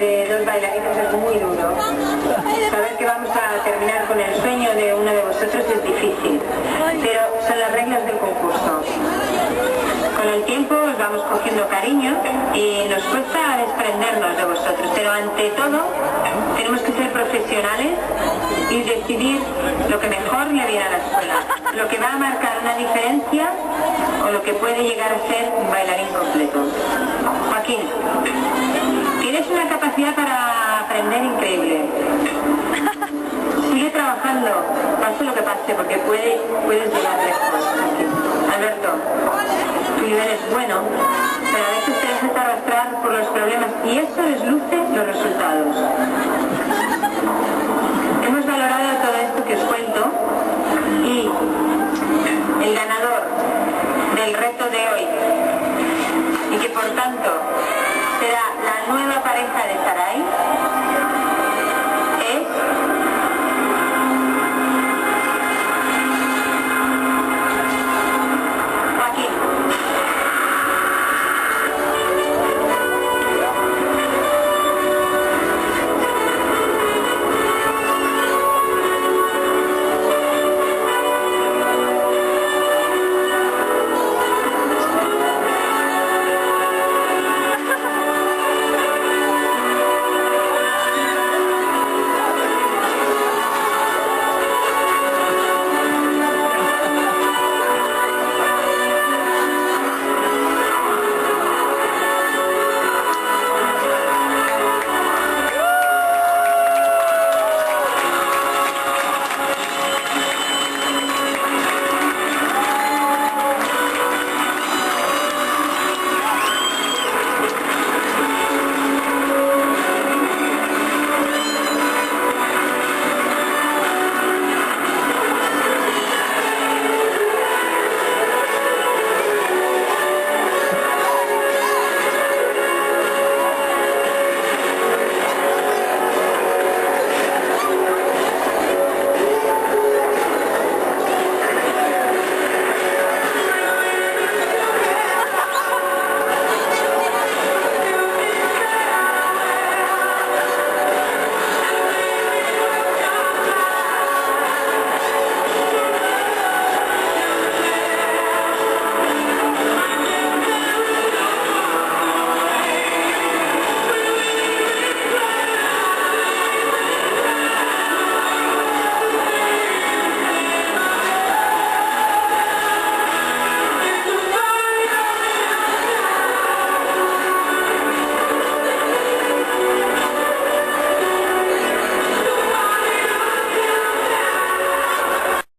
de dos bailarines es muy duro. Saber que vamos a terminar con el sueño de uno de vosotros es difícil, pero son las reglas del concurso. Con el tiempo os vamos cogiendo cariño y nos cuesta desprendernos de vosotros, pero ante todo tenemos que ser profesionales y decidir lo que mejor le viene a la escuela, lo que va a marcar una diferencia o lo que puede llegar a ser un bailarín completo. Joaquín, tienes una capacidad para aprender increíble. Sigue trabajando, pase lo que pase, porque puedes llegar lejos. Alberto, tu nivel es bueno, pero a veces te dejas arrastrar por los problemas